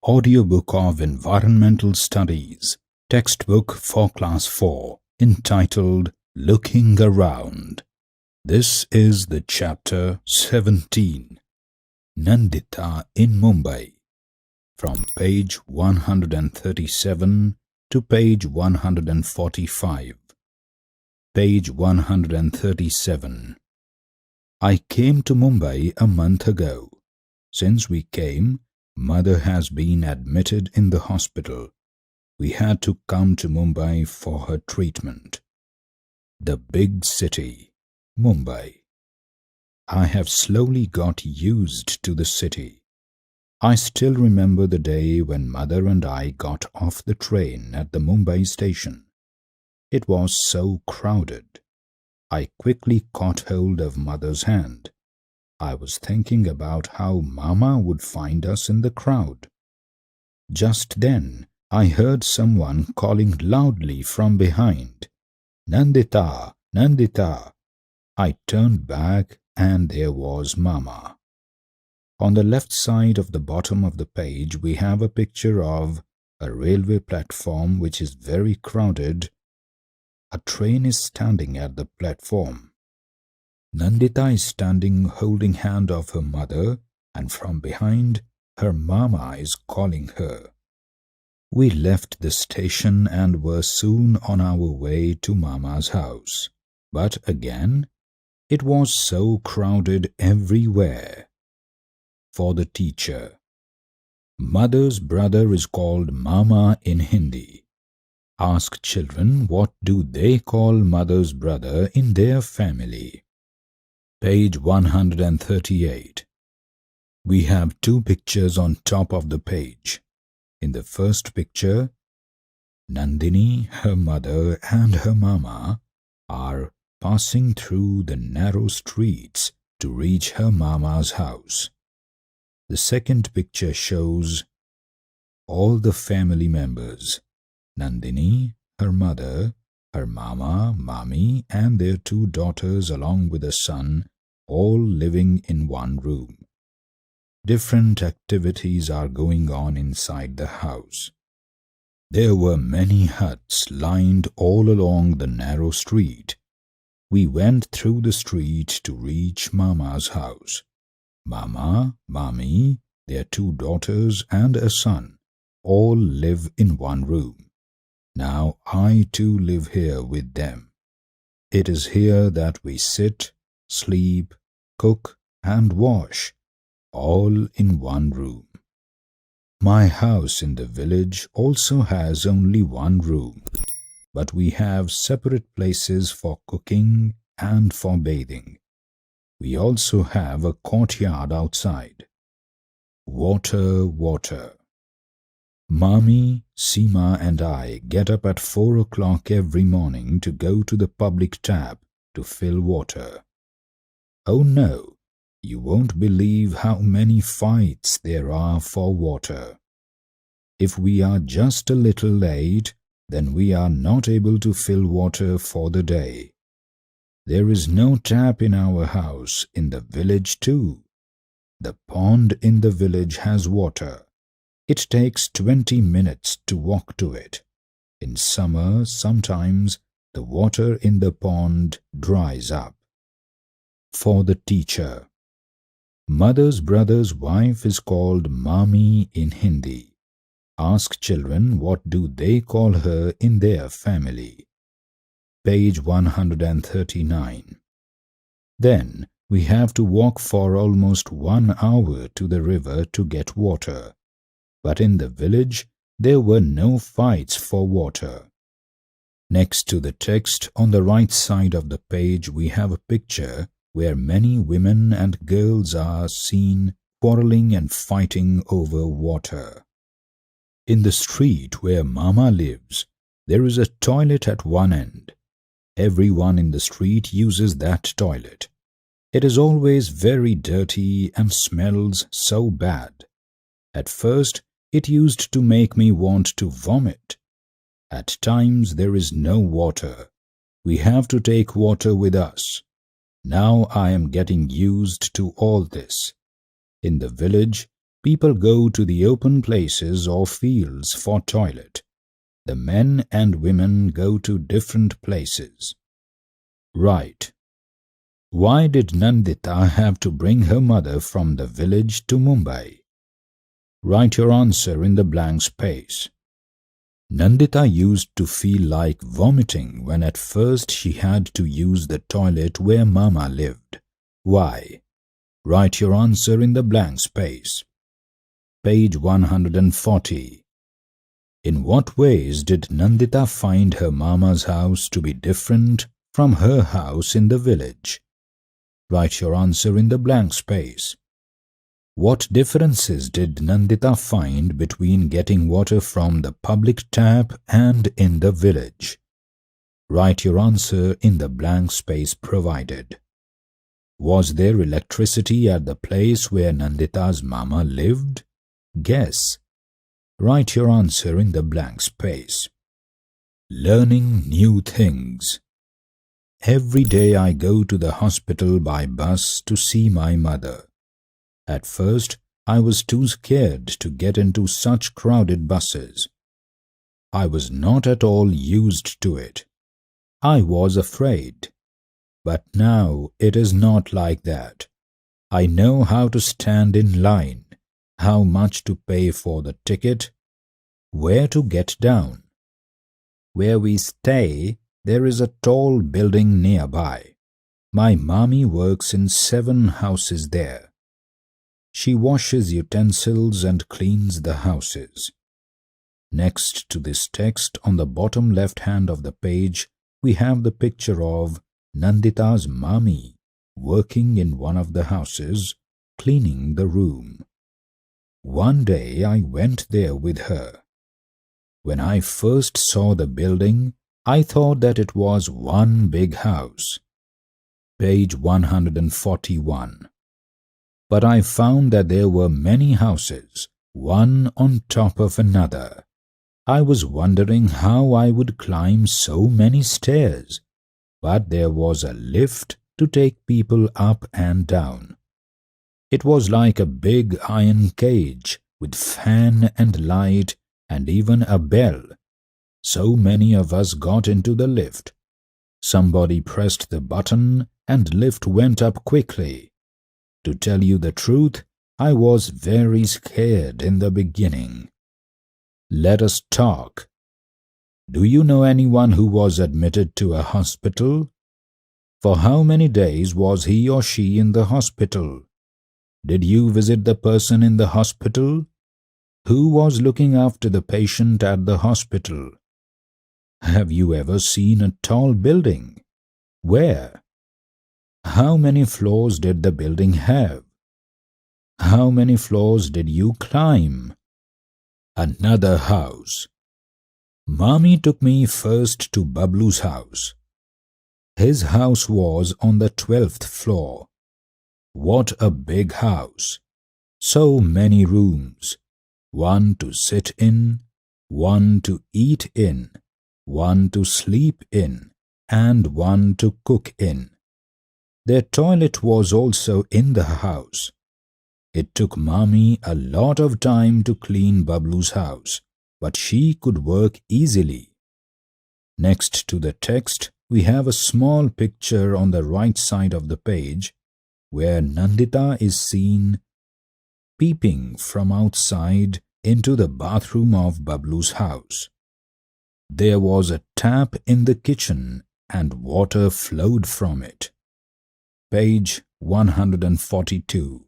Audiobook of Environmental Studies, textbook for Class 4, entitled Looking Around. This is the chapter 17, Nandita in Mumbai, from page 137 to page 145. Page 137. I came to Mumbai a month ago. Since we came, Mother has been admitted in the hospital. We had to come to Mumbai for her treatment. The big city, Mumbai. I have slowly got used to the city. I still remember the day when Mother and I got off the train at the Mumbai station. It was so crowded. I quickly caught hold of Mother's hand. I was thinking about how Mama would find us in the crowd. Just then, I heard someone calling loudly from behind, "Nandita, Nandita." I turned back and there was Mama. On the left side of the bottom of the page, we have a picture of a railway platform which is very crowded. A train is standing at the platform. Nandita is standing holding hand of her mother, and from behind, her Mama is calling her. We left the station and were soon on our way to Mama's house. But again, it was so crowded everywhere. For the teacher. Mother's brother is called Mama in Hindi. Ask children what do they call mother's brother in their family. Page 138. We have two pictures on top of the page. In the first picture, Nandini, her mother and her Mama are passing through the narrow streets to reach her Mama's house. The second picture shows all the family members, Nandini, her mother, her Mama, Mami and their two daughters along with a son, all living in one room. Different activities are going on inside the house. There were many huts lined all along the narrow street. We went through the street to reach Mama's house. Mama, Mami, their two daughters and a son all live in one room. Now I too live here with them. It is here that we sit, sleep, cook and wash, all in one room. My house in the village also has only one room, but we have separate places for cooking and for bathing. We also have a courtyard outside. Water, water. Mami, Seema and I get up at 4 o'clock every morning to go to the public tap to fill water. Oh no, you won't believe how many fights there are for water. If we are just a little late, then we are not able to fill water for the day. There is no tap in our house in the village too. The pond in the village has water. It takes 20 minutes to walk to it. In summer, sometimes the water in the pond dries up. For the teacher. Mother's brother's wife is called Mami in Hindi. Ask children what do they call her in their family. Page 139. Then we have to walk for almost 1 hour to the river to get water. But in the village, there were no fights for water. Next to the text, on the right side of the page, we have a picture where many women and girls are seen quarreling and fighting over water. In the street where Mama lives, there is a toilet at one end. Everyone in the street uses that toilet. It is always very dirty and smells so bad. At first, it used to make me want to vomit. At times there is no water. We have to take water with us. Now I am getting used to all this. In the village, People go to the open places or fields for toilet. The men and women go to different places. Right. Why did Nandita have to bring her mother from the village to Mumbai? Write your answer in the blank space. Nandita used to feel like vomiting when at first she had to use the toilet where Mama lived. Why? Write your answer in the blank space. Page 140. In what ways did Nandita find her Mama's house to be different from her house in the village? Write your answer in the blank space. What differences did Nandita find between getting water from the public tap and in the village? Write your answer in the blank space provided. Was there electricity at the place where Nandita's Mama lived? Guess. Write your answer in the blank space. Learning new things. Every day I go to the hospital by bus to see my mother. At first, I was too scared to get into such crowded buses. I was not at all used to it. I was afraid. But now it is not like that. I know how to stand in line, how much to pay for the ticket, where to get down. Where we stay, there is a tall building nearby. My mommy works in 7 houses there. She washes utensils and cleans the houses. Next to this text on the bottom left hand of the page, we have the picture of Nandita's mommy working in one of the houses, cleaning the room. One day I went there with her. When I first saw the building, I thought that it was one big house. Page 141. But I found that there were many houses, one on top of another. I was wondering how I would climb so many stairs, but there was a lift to take people up and down. It was like a big iron cage with fan and light and even a bell. So many of us got into the lift. Somebody pressed the button and lift went up quickly. To tell you the truth, I was very scared in the beginning. Let us talk. Do you know anyone who was admitted to a hospital? For how many days was he or she in the hospital? Did you visit the person in the hospital? Who was looking after the patient at the hospital? Have you ever seen a tall building? Where? How many floors did the building have? How many floors did you climb? Another house. Mommy took me first to Bablu's house. His house was on the 12th floor. What a big house! So many rooms. One to sit in, one to eat in, one to sleep in, and one to cook in. Their toilet was also in the house. It took Mommy a lot of time to clean Bablu's house, but she could work easily. Next to the text, we have a small picture on the right side of the page where Nandita is seen peeping from outside into the bathroom of Bablu's house. There was a tap in the kitchen and water flowed from it. Page 142.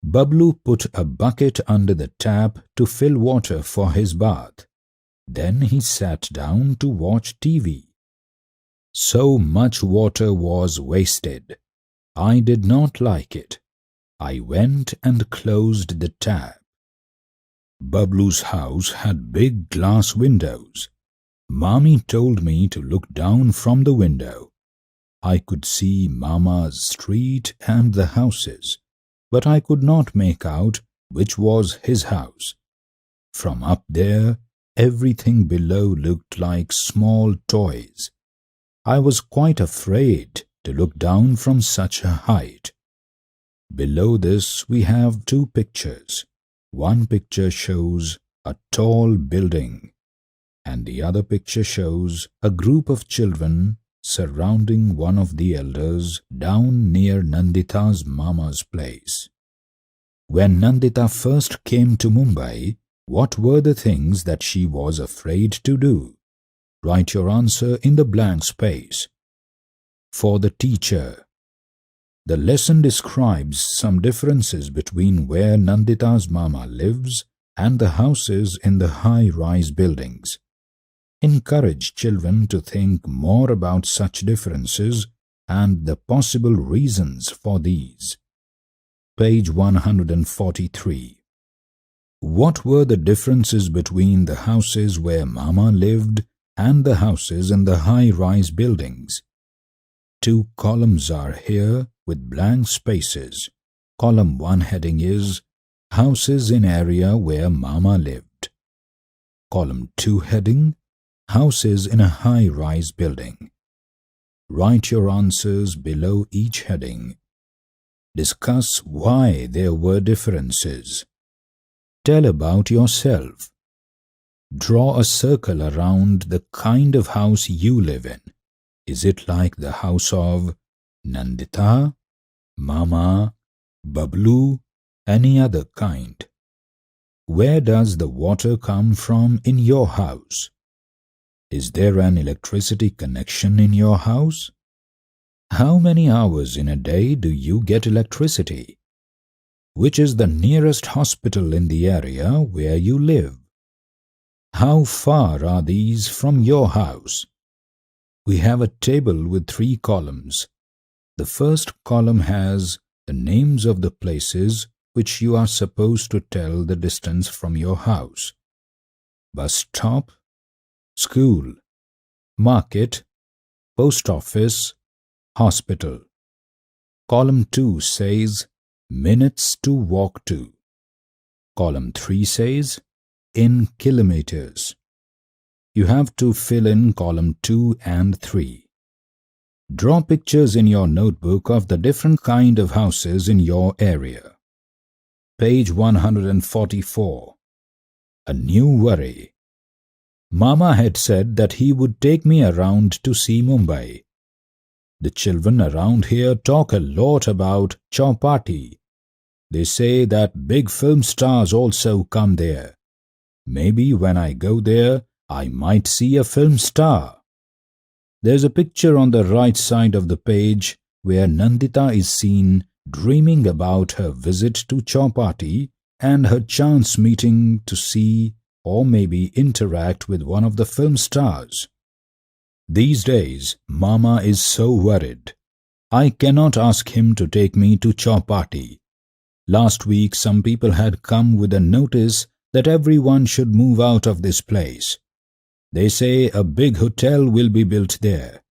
Bablu put a bucket under the tap to fill water for his bath. Then he sat down to watch TV. So much water was wasted. I did not like it. I went and closed the tap. Bablu's house had big glass windows. Mommy told me to look down from the window. I could see Mama's street and the houses, but I could not make out which was his house. From up there, everything below looked like small toys. I was quite afraid to look down from such a height. Below this we have two pictures. One picture shows a tall building and the other picture shows a group of children surrounding one of the elders down near Nandita's mama's place. When Nandita first came to Mumbai, what were the things that she was afraid to do? Write your answer in the blank space. For the teacher, the lesson describes some differences between where Nandita's mama lives and the houses in the high-rise buildings. Encourage children to think more about such differences and the possible reasons for these. Page 143. What were the differences between the houses where Mama lived and the houses in the high-rise buildings? Two columns are here with blank spaces. Column 1 heading is Houses in area where Mama lived. Column 2 heading Houses in a high-rise building. Write your answers below each heading. Discuss why there were differences. Tell about yourself. Draw a circle around the kind of house you live in. Is it like the house of Nandita, Mama, Bablu, any other kind? Where does the water come from in your house? Is there an electricity connection in your house? How many hours in a day do you get electricity? Which is the nearest hospital in the area where you live? How far are these from your house? We have a table with 3 columns. The first column has the names of the places which you are supposed to tell the distance from your house. Bus stop, school, market, post office, hospital. Column 2 says minutes to walk to. Column 3 says in kilometers. You have to fill in column 2 and 3. Draw pictures in your notebook of the different kind of houses in your area. Page 144. A new worry. Mama had said that he would take me around to see Mumbai. The children around here talk a lot about Chowpatty. They say that big film stars also come there. Maybe when I go there, I might see a film star. There's a picture on the right side of the page where Nandita is seen dreaming about her visit to Chowpatty and her chance meeting to see or maybe interact with one of the film stars. These days, Mama is so worried. I cannot ask him to take me to Chowpatty. Last week, some people had come with a notice that everyone should move out of this place. They say a big hotel will be built there.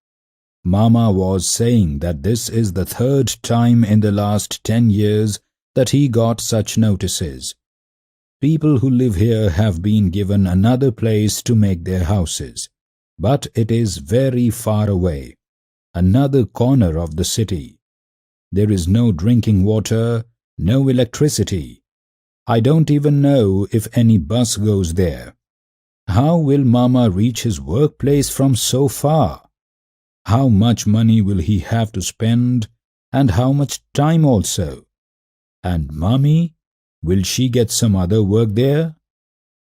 Mama was saying that this is the 3rd time in the last 10 years that he got such notices. People who live here have been given another place to make their houses, but it is very far away, another corner of the city. There is no drinking water, no electricity. I don't even know if any bus goes there. How will Mama reach his workplace from so far? How much money will he have to spend and how much time also? And Mommy? Will she get some other work there?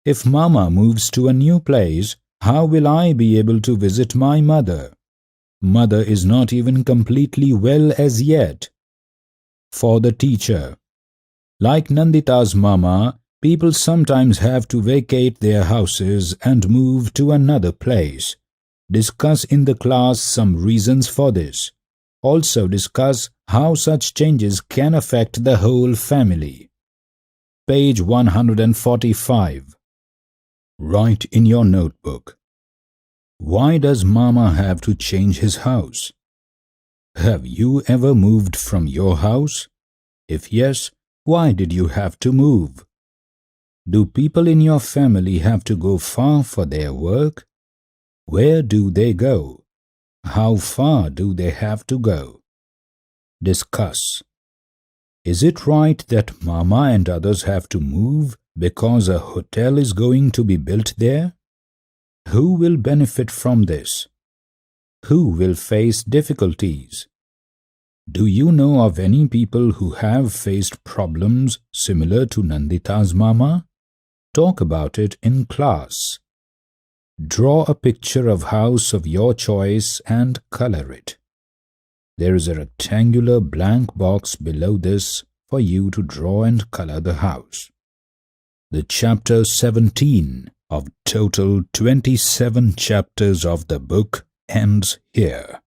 If Mama moves to a new place, how will I be able to visit my mother? Mother is not even completely well as yet. For the teacher. Like Nandita's mama, people sometimes have to vacate their houses and move to another place. Discuss in the class some reasons for this. Also discuss how such changes can affect the whole family. Page 145. Write in your notebook. Why does Mama have to change his house? Have you ever moved from your house? If yes, why did you have to move? Do people in your family have to go far for their work? Where do they go? How far do they have to go? Discuss. Is it right that Mama and others have to move because a hotel is going to be built there? Who will benefit from this? Who will face difficulties? Do you know of any people who have faced problems similar to Nandita's Mama? Talk about it in class. Draw a picture of house of your choice and color it. There is a rectangular blank box below this for you to draw and color the house. The chapter 17 of total 27 chapters of the book ends here.